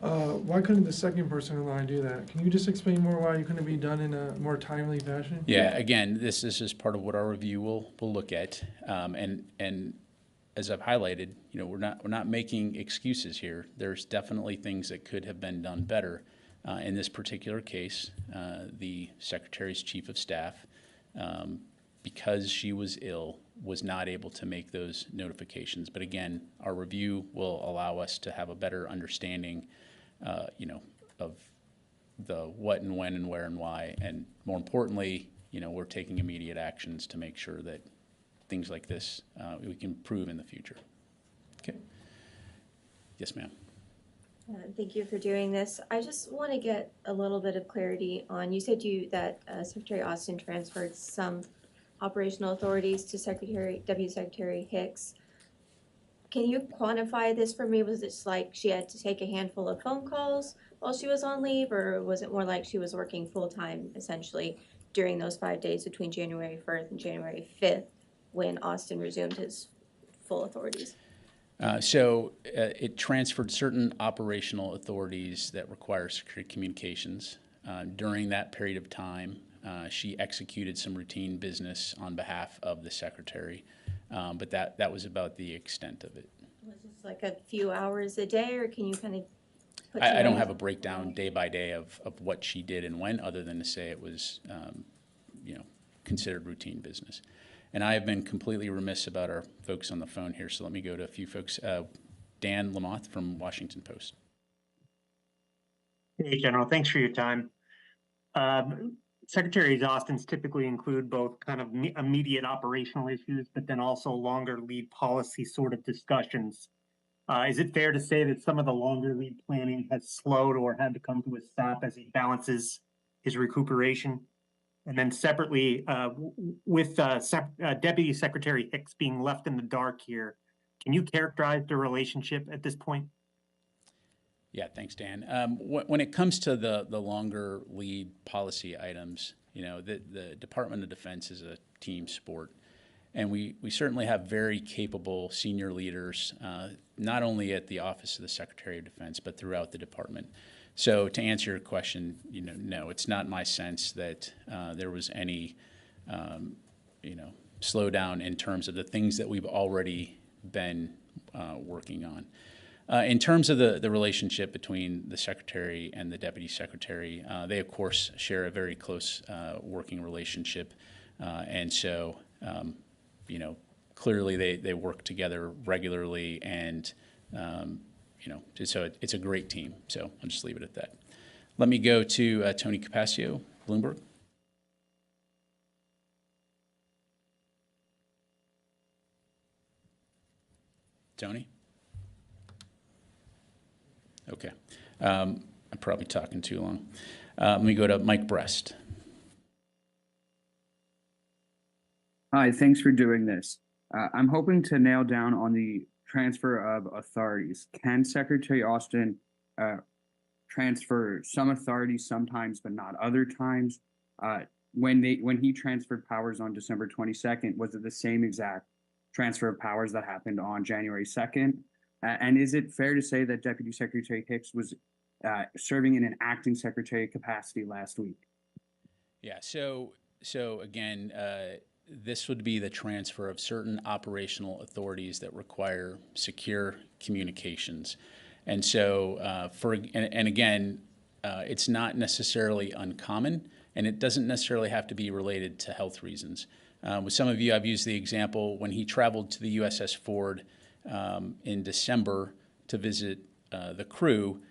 why couldn't the second person in line do that? Can you just explain more why it couldn't be done in a more timely fashion? Yeah, again, this is part of what our review will look at, and as I've highlighted, we're not making excuses here. There's definitely things that could have been done better. In this particular case, the Secretary's Chief of Staff, because she was ill, was not able to make those notifications. But again, our review will allow us to have a better understanding of the what and when and where and why. And more importantly, we're taking immediate actions to make sure that things like this we can improve in the future. Okay. Yes, ma'am. Thank you for doing this. I just want to get a little bit of clarity on, you said that Secretary Austin transferred some operational authorities to Deputy Secretary Hicks. Can you quantify this for me? Was this like she had to take a handful of phone calls while she was on leave, or was it more like she was working full-time essentially during those 5 days between January 1st and January 5th when Austin resumed his full authorities? It transferred certain operational authorities that require secure communications. During that period of time, she executed some routine business on behalf of the secretary, but that was about the extent of it. Was this like a few hours a day, or can you kind of put I don't some- have a breakdown day by day of what she did and when, other than to say it was, considered routine business. And I have been completely remiss about our folks on the phone here, so let me go to a few folks. Dan Lamoth from Washington Post. Hey, General, thanks for your time. Secretaries Austin's typically include both kind of immediate operational issues, but then also longer lead policy sort of discussions. Is it fair to say that some of the longer lead planning has slowed or had to come to a stop as he balances his recuperation? And then separately, with Deputy Secretary Hicks being left in the dark here, can you characterize the relationship at this point? Yeah, thanks, Dan. When it comes to the longer lead policy items, the Department of Defense is a team sport. And we certainly have very capable senior leaders, not only at the Office of the Secretary of Defense, but throughout the department. So to answer your question, no, it's not my sense that there was any, slowdown in terms of the things that we've already been working on. In terms of the relationship between the Secretary and the Deputy Secretary, they, of course, share a very close working relationship. And so, clearly they work together regularly, and so it's a great team. So I'll just leave it at that. Let me go to Tony Capaccio, Bloomberg. Tony? Okay. I'm probably talking too long. Let me go to Mike Brest. Hi, thanks for doing this. I'm hoping to nail down on the transfer of authorities. Can Secretary Austin transfer some authorities sometimes, but not other times? When he transferred powers on December 22nd, was it the same exact transfer of powers that happened on January 2nd? And is it fair to say that Deputy Secretary Hicks was serving in an acting secretary capacity last week? Yeah, so again, this would be the transfer of certain operational authorities that require secure communications. And so, again, it's not necessarily uncommon, and it doesn't necessarily have to be related to health reasons. With some of you, I've used the example when he traveled to the USS Ford in December to visit the crew.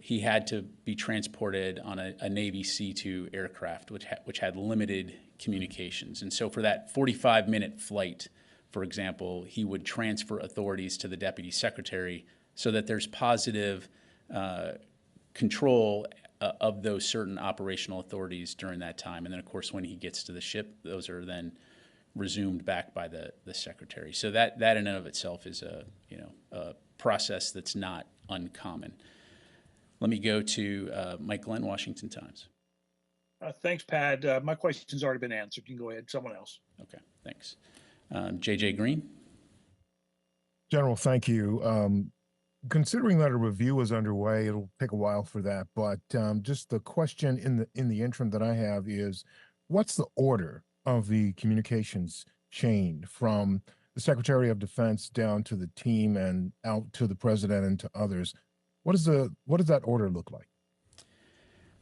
He had to be transported on a Navy C-2 aircraft, which had limited communications. And so for that 45-minute flight, for example, he would transfer authorities to the Deputy Secretary so that there's positive control of those certain operational authorities during that time. And then, of course, when he gets to the ship, those are then resumed back by the Secretary. So that in and of itself is a process that's not uncommon. Let me go to Mike Glenn, Washington Times. Thanks, Pat. My question's already been answered. You can go ahead. Someone else. Okay, thanks. J.J. Green. General, thank you. Considering that a review is underway, it'll take a while for that. But just the question in the interim that I have is, what's the order of the communications chain from the Secretary of Defense down to the team and out to the President and to others? What does that order look like?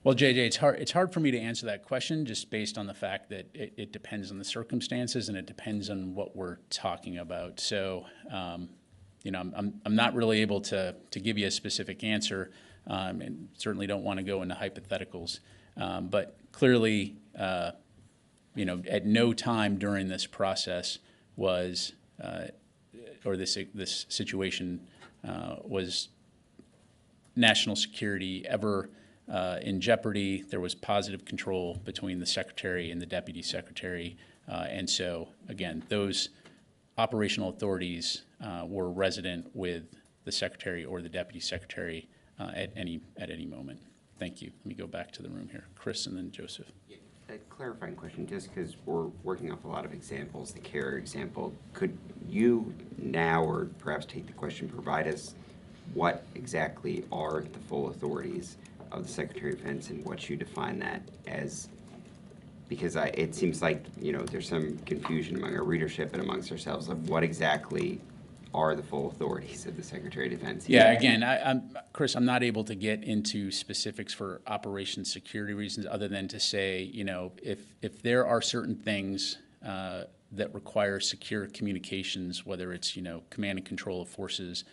Well, JJ, it's hard for me to answer that question just based on the fact that it depends on the circumstances and it depends on what we're talking about. So, I'm not really able to give you a specific answer, and certainly don't want to go into hypotheticals. But clearly, at no time during this process was, or this situation was national security ever in jeopardy. There was positive control between the Secretary and the Deputy Secretary And so, again, those operational authorities were resident with the secretary or the deputy secretary at any moment. Thank you. Let me go back to the room here. Chris and then Joseph. A clarifying question, just because we're working off a lot of examples, the CARE example, could you now, or perhaps take the question, provide us what exactly are the full authorities of the Secretary of Defense and what you define that as? Because it seems like, there's some confusion among our readership and amongst ourselves of what exactly are the full authorities of the Secretary of Defense. Yeah, again, Chris, I'm not able to get into specifics for operation security reasons other than to say, if there are certain things that require secure communications, whether it's, command and control of forces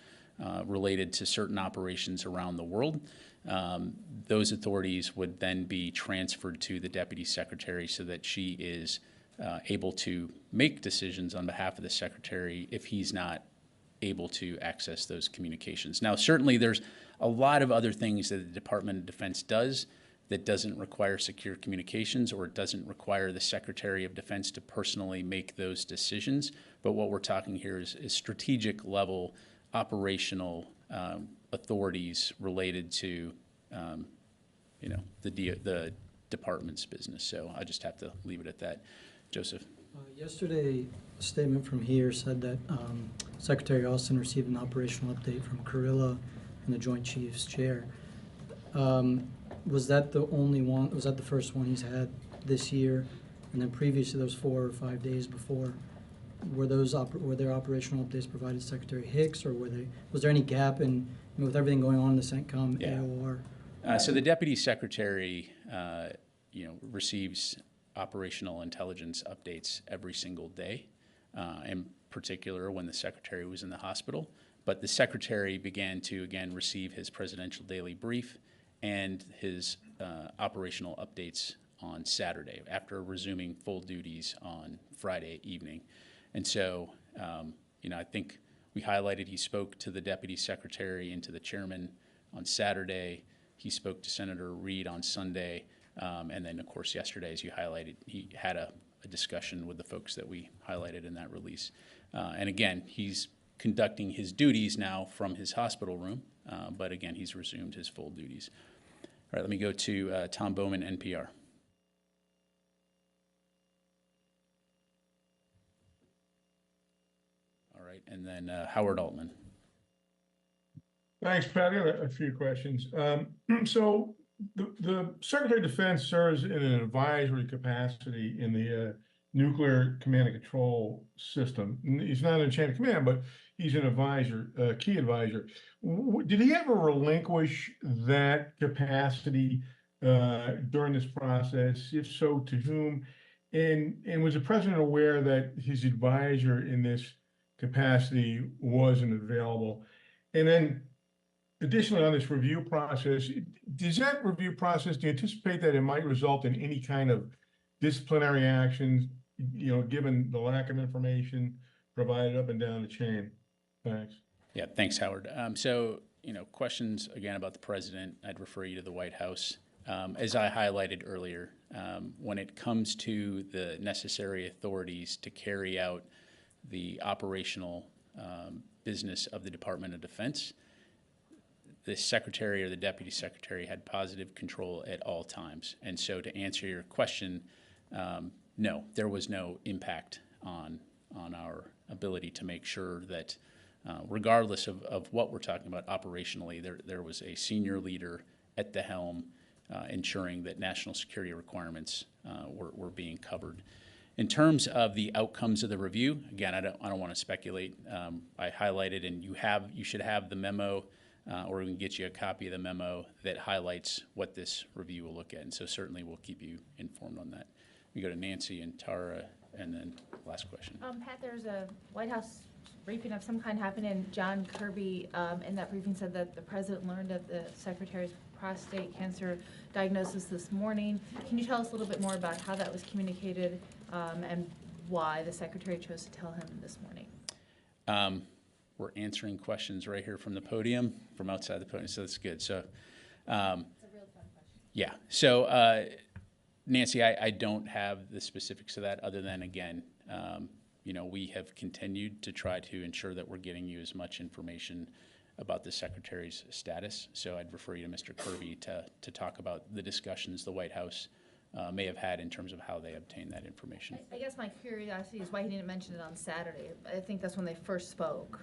related to certain operations around the world, those authorities would then be transferred to the Deputy Secretary so that she is able to make decisions on behalf of the Secretary if he's not able to access those communications. Now, certainly there's a lot of other things that the Department of Defense does that doesn't require secure communications, or it doesn't require the Secretary of Defense to personally make those decisions. But what we're talking here is strategic level operational authorities related to, the department's business. So I just have to leave it at that. Joseph. Yesterday, a statement from here said that Secretary Austin received an operational update from Carilla and the Joint Chiefs Chair. Was that the only one? Was that the first one he's had this year? And then previously, those 4 or 5 days before, were there operational updates provided to Secretary Hicks, or was there any gap in with everything going on in the CENTCOM AOR? So the Deputy Secretary, receives operational intelligence updates every single day, in particular when the Secretary was in the hospital. But the Secretary began to, again, receive his presidential daily brief and his operational updates on Saturday after resuming full duties on Friday evening. And so, I think we highlighted he spoke to the Deputy Secretary and to the Chairman on Saturday. He spoke to Senator Reid on Sunday. And then, of course, yesterday, as you highlighted, he had a discussion with the folks that we highlighted in that release. And again, he's conducting his duties now from his hospital room, but again, he's resumed his full duties. All right, let me go to Tom Bowman, NPR. All right, and then Howard Altman. Thanks, Pat. I got a few questions. So the Secretary of Defense serves in an advisory capacity in the nuclear command and control system. He's not in chain of command, but he's an advisor, a key advisor. Did he ever relinquish that capacity during this process? If so, to whom? And was the president aware that his advisor in this capacity wasn't available? And then additionally, on this review process, does that review process, do you anticipate that it might result in any kind of disciplinary actions, given the lack of information provided up and down the chain? Thanks. Yeah, thanks, Howard. So, questions again about the president, I'd refer you to the White House. As I highlighted earlier, when it comes to the necessary authorities to carry out the operational business of the Department of Defense, the secretary or the deputy secretary had positive control at all times. And so to answer your question, no, there was no impact on our ability to make sure that regardless of what we're talking about operationally, there was a senior leader at the helm ensuring that national security requirements were being covered. In terms of the outcomes of the review, again, I don't want to speculate. I highlighted, and you should have the memo, or we can get you a copy of the memo that highlights what this review will look at. And so certainly we'll keep you informed on that. We go to Nancy and Tara, and then last question. Pat, there's a White House briefing of some kind happened, and John Kirby in that briefing said that the president learned of the secretary's prostate cancer diagnosis this morning. Can you tell us a little bit more about how that was communicated and why the secretary chose to tell him this morning? We're answering questions right here from the podium, from outside the podium, so that's good. So, it's a real fun question. Yeah. So, Nancy, I don't have the specifics of that other than, again, you know, we have continued to try to ensure that we're getting you as much information about the Secretary's status. So I'd refer you to Mr. Kirby to talk about the discussions the White House may have had in terms of how they obtained that information. I guess my curiosity is why he didn't mention it on Saturday. I think that's when they first spoke.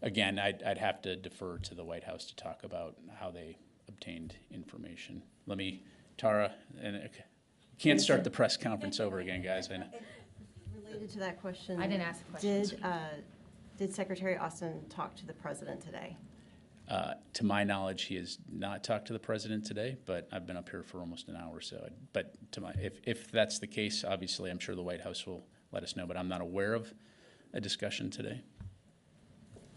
Again, I'd have to defer to the White House to talk about how they obtained information. Let me, Tara, and can't start the press conference over again, guys. I know. Related to that question. I didn't ask the question. Did Secretary Austin talk to the president today? To my knowledge, he has not talked to the president today, but I've been up here for almost an hour or so. But to my, if that's the case, obviously, I'm sure the White House will let us know, but I'm not aware of a discussion today.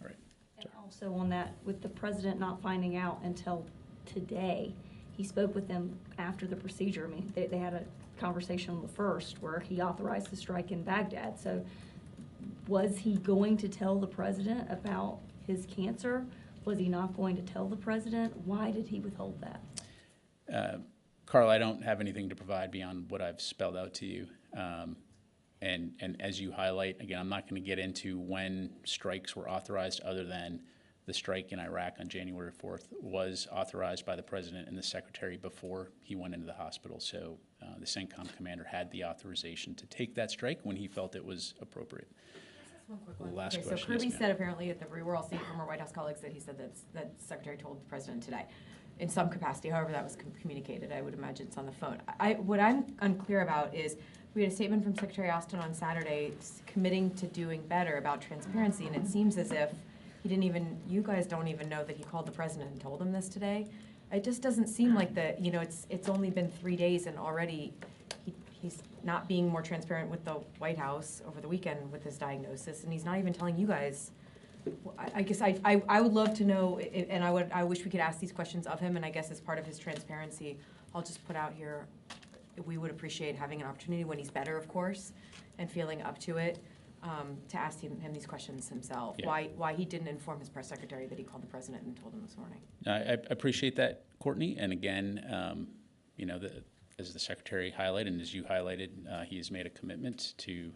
All right. And also on that, with the president not finding out until today, he spoke with them after the procedure. I mean, they had a conversation on the 1st where he authorized the strike in Baghdad. So was he going to tell the president about his cancer? Was he not going to tell the president? Why did he withhold that? Carl, I don't have anything to provide beyond what I've spelled out to you. And as you highlight, again, I'm not going to get into when strikes were authorized other than the strike in Iraq on January 4th was authorized by the president and the secretary before he went into the hospital. So the CENTCOM commander had the authorization to take that strike when he felt it was appropriate. One quick one. Last Okay, so question, Kirby yes, ma'am. said apparently at the, we're all seeing from our White House colleagues that he said that the Secretary told the President today, in some capacity, however that was communicated. I would imagine it's on the phone. What I'm unclear about is, we had a statement from Secretary Austin on Saturday committing to doing better about transparency, and it seems as if he didn't even, you guys don't even know that he called the President and told him this today. It just doesn't seem like the, you know, it's only been 3 days and already he's not being more transparent with the White House over the weekend with his diagnosis, and he's not even telling you guys. I guess I would love to know, and I wish we could ask these questions of him, and I guess as part of his transparency, I'll just put out here, we would appreciate having an opportunity when he's better, of course, and feeling up to it, to ask him these questions himself. Yeah. Why he didn't inform his press secretary that he called the President and told him this morning. I appreciate that, Courtney. And again, you know, as the Secretary highlighted and as you highlighted, he has made a commitment to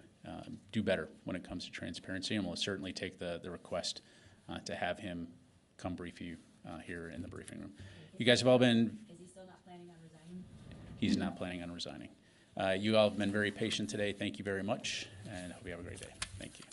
do better when it comes to transparency, and we'll certainly take the request to have him come brief you here in the briefing room. You guys have all been... Is he still not planning on resigning? He's not planning on resigning. You all have been very patient today. Thank you very much, and I hope you have a great day. Thank you.